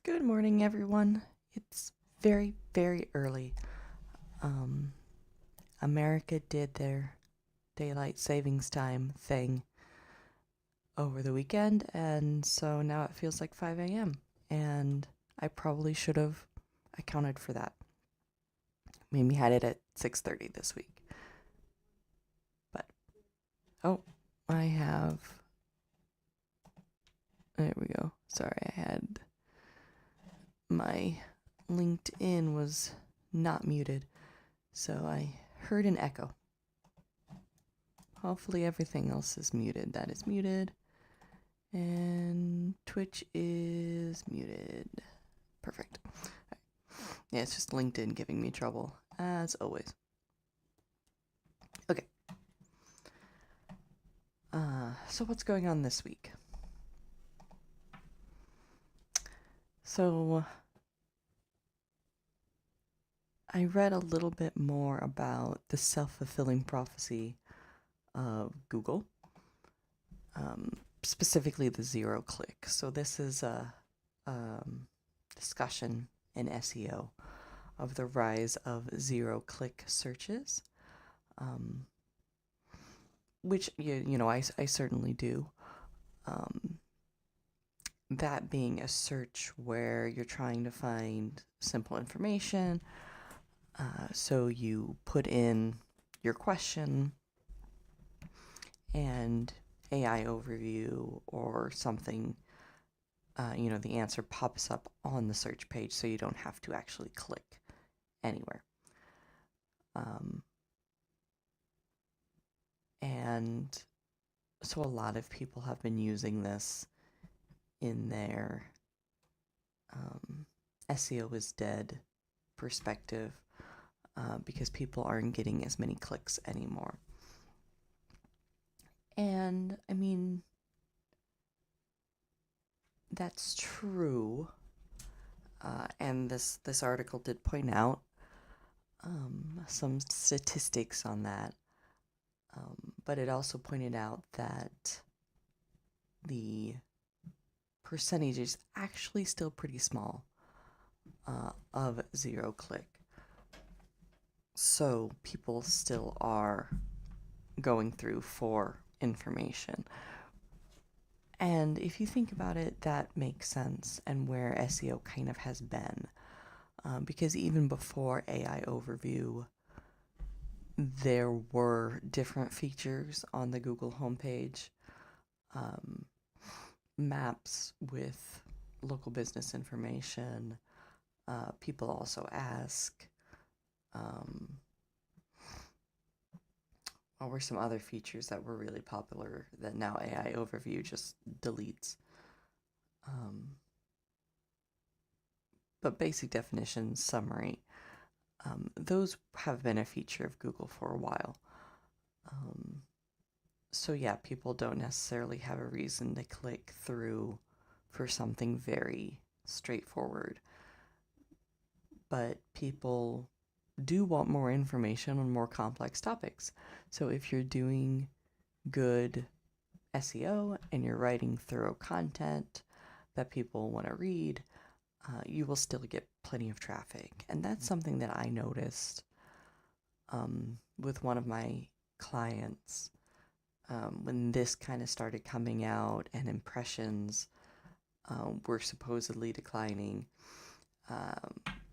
Good morning, everyone. It's very, very early. Um, America did their daylight savings time thing over the weekend, and so now it feels like 5 a.m. And I probably should have accounted for that. Maybe had it at 6:30 this week. But oh, I have. There we go. Sorry, I had my LinkedIn was not muted, so I heard an echo. Hopefully everything else is muted. That is muted. And Twitch is muted. Perfect. Right. Yeah, it's just LinkedIn giving me trouble, as always. Okay. So what's going on this week? So I read a little bit more about the self-fulfilling prophecy of Google, specifically the zero click. So this is a discussion in SEO of the rise of zero click searches, which I certainly do. That being a search where you're trying to find simple information. So you put in your question and AI overview or something, the answer pops up on the search page so you don't have to actually click anywhere. And so a lot of people have been using this in their SEO is dead perspective, because people aren't getting as many clicks anymore. And I mean, that's true. And this article did point out some statistics on that. But it also pointed out that the percentage is actually still pretty small of zero click. So people still are going through for information. And if you think about it, that makes sense and where SEO kind of has been. Because even before AI overview, there were different features on the Google homepage. Maps with local business information. People also ask, what were some other features that were really popular that now AI overview just deletes? But basic definition, summary, those have been a feature of Google for a while. So yeah, people don't necessarily have a reason to click through for something very straightforward. But people do want more information on more complex topics. So if you're doing good SEO and you're writing thorough content that people want to read, you will still get plenty of traffic. And that's something that I noticed with one of my clients when this kind of started coming out and impressions were supposedly declining.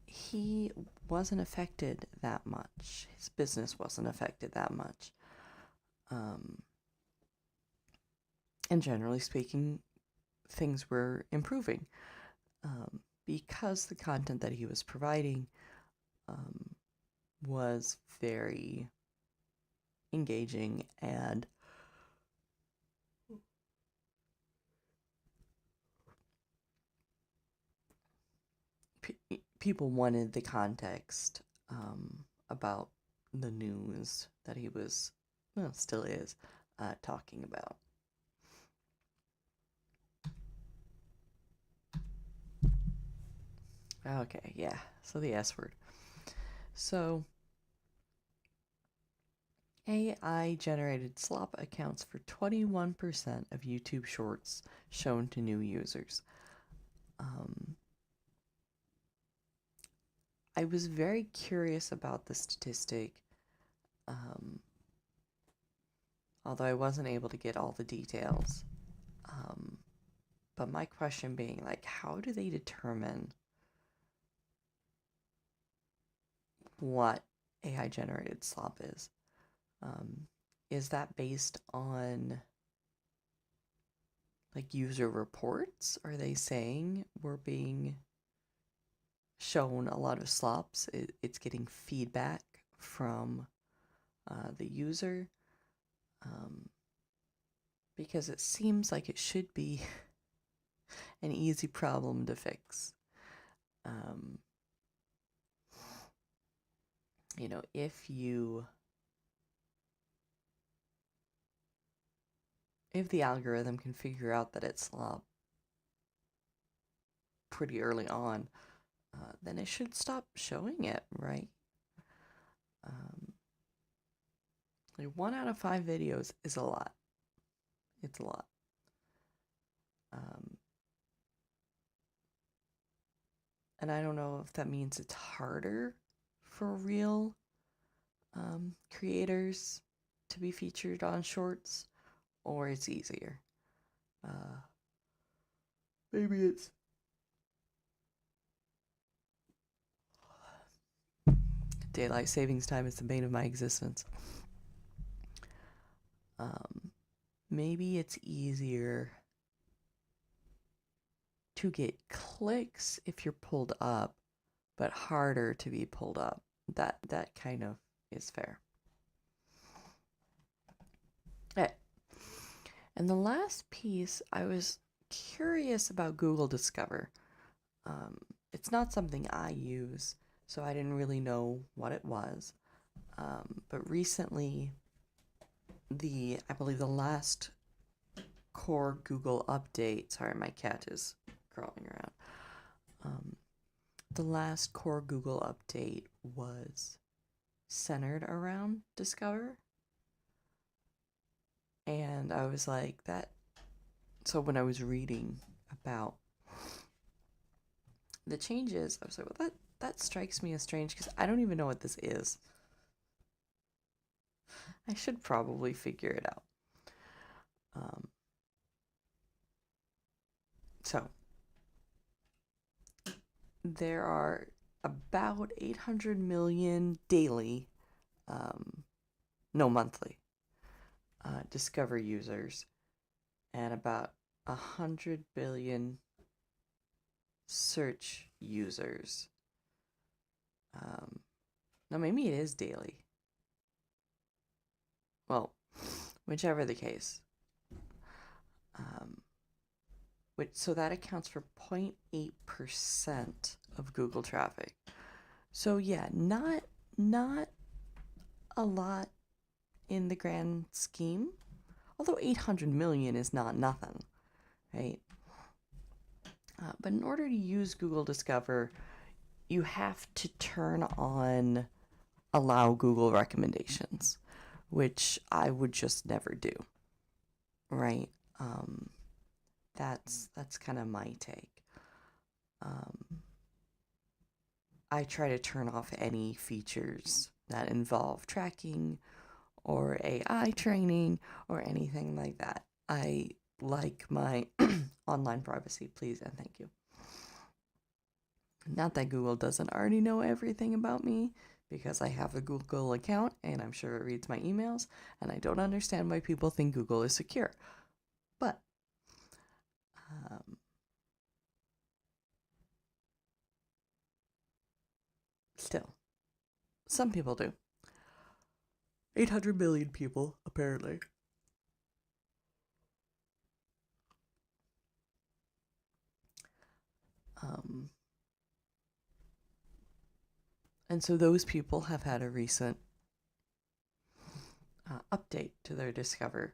He wasn't affected that much. His business wasn't affected that much. And generally speaking, things were improving because the content that he was providing was very engaging and people wanted the context about the news that he was, well, still is, talking about. Okay, yeah, so the S word. So, AI generated slop accounts for 21% of YouTube Shorts shown to new users. I was very curious about the statistic, um, although I wasn't able to get all the details. But my question being, like, how do they determine what AI generated slop is? Is that based on like user reports? Are they saying we're being shown a lot of slops? It's getting feedback from the user, because it seems like it should be an easy problem to fix. You know, if the algorithm can figure out that it's slop pretty early on, then it should stop showing it, right? Like 1 out of 5 videos is a lot. It's a lot. And I don't know if that means it's harder for real creators to be featured on shorts, or it's easier. Maybe it's daylight savings time is the bane of my existence. Maybe it's easier to get clicks if you're pulled up, but harder to be pulled up. That kind of is fair. Okay. And the last piece, I was curious about Google Discover. It's not something I use, so I didn't really know what it was. But recently, I believe the last core Google update, sorry, my cat is crawling around. The last core Google update was centered around Discover. And I was like, so when I was reading about the changes, I was like, well, that strikes me as strange because I don't even know what this is. I should probably figure it out. So there are about 800 million daily, no, monthly, Discover users, and about 100 billion search users. Now maybe it is daily. Well, whichever the case. So that accounts for 0.8% of Google traffic. So yeah, not a lot in the grand scheme. Although 800 million is not nothing, right? But in order to use Google Discover, you have to turn on allow Google recommendations, which I would just never do, right? That's kind of my take. I try to turn off any features that involve tracking or AI training or anything like that. I like my online privacy, please and thank you. Not that Google doesn't already know everything about me, because I have a Google account and I'm sure it reads my emails, and I don't understand why people think Google is secure. But still, some people do. 800 million people, apparently. And so those people have had a recent update to their Discover,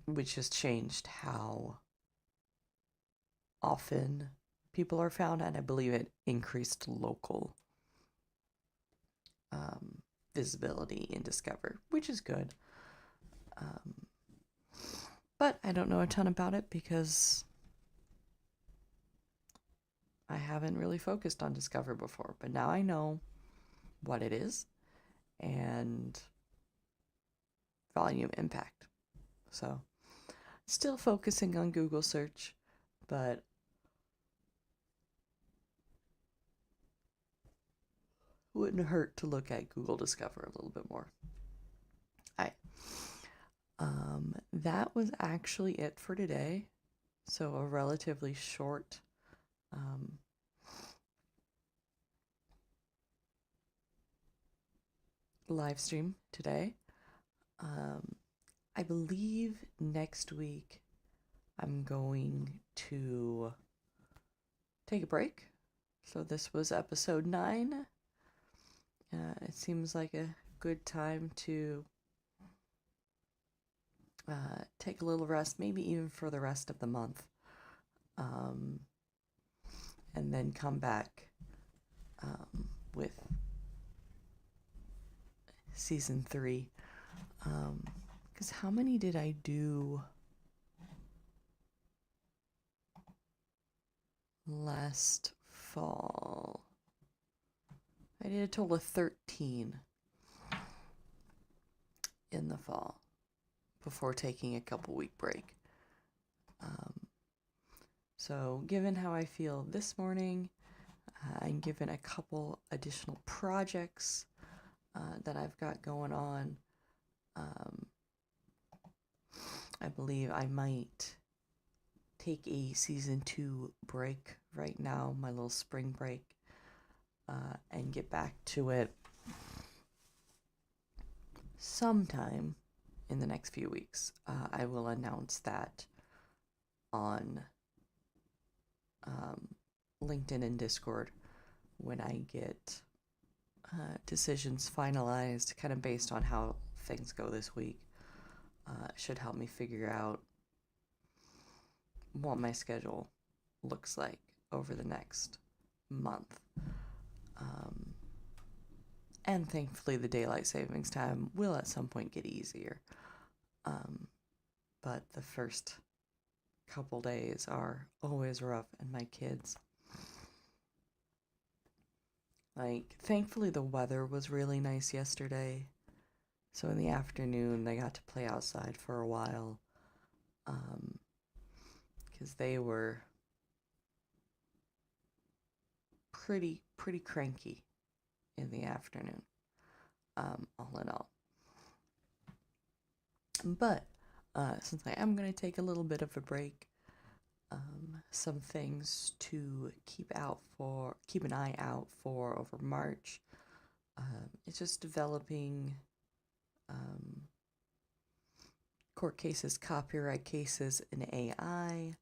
which has changed how often people are found, and I believe it increased local visibility in Discover, which is good. But I don't know a ton about it because I haven't really focused on Discover before, but now I know what it is and volume impact. So, still focusing on Google search, but wouldn't hurt to look at Google Discover a little bit more. All right. That was actually it for today. So a relatively short live stream today. I believe next week I'm going to take a break. So this was episode 9. It seems like a good time to take a little rest, maybe even for the rest of the month. And then come back with season 3. Because how many did I do last fall? I did a total of 13 in the fall before taking a couple week break. So given how I feel this morning, and given a couple additional projects that I've got going on, I believe I might take a season 2 break right now, my little spring break, and get back to it sometime in the next few weeks. I will announce that on LinkedIn and Discord when I get decisions finalized, kind of based on how things go this week. Should help me figure out what my schedule looks like over the next month. And thankfully the daylight savings time will at some point get easier. But the first couple days are always rough, and my kids, thankfully the weather was really nice yesterday, so in the afternoon they got to play outside for a while, because they were pretty cranky in the afternoon, all in all. But since I am going to take a little bit of a break, some things to keep an eye out for over March. It's just developing court cases, copyright cases in AI.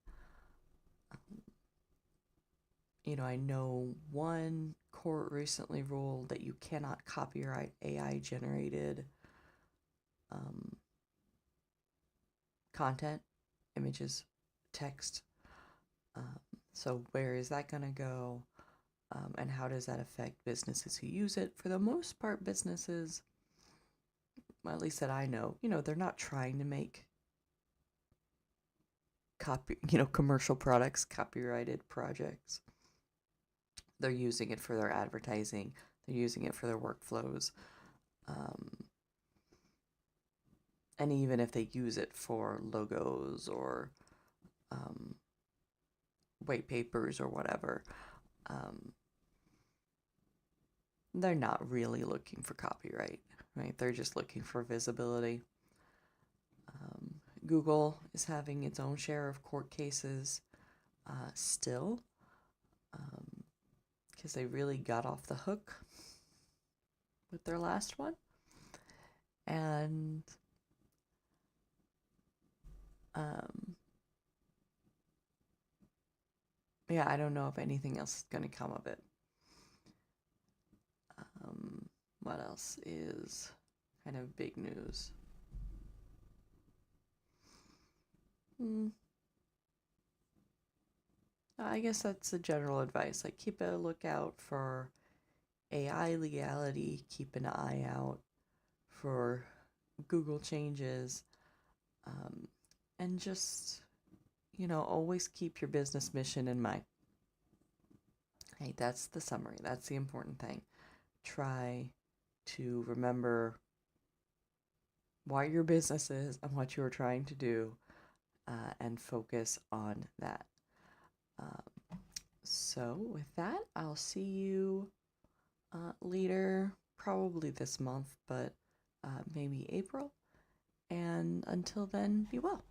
I know one court recently ruled that you cannot copyright AI generated content, images, text. So where is that going to go? And how does that affect businesses who use it? For the most part, businesses, well, at least that I know, they're not trying to make commercial products, copyrighted projects. They're using it for their advertising. They're using it for their workflows. And even if they use it for logos or white papers or whatever, they're not really looking for copyright, right? They're just looking for visibility. Google is having its own share of court cases still, because they really got off the hook with their last one. And yeah, I don't know if anything else is going to come of it. What else is kind of big news? I guess that's the general advice. Keep a lookout for AI legality, keep an eye out for Google changes, and just, always keep your business mission in mind. Hey, that's the summary. That's the important thing. Try to remember why your business is and what you're trying to do, and focus on that. So, with that, I'll see you later, probably this month, but maybe April. And until then, be well.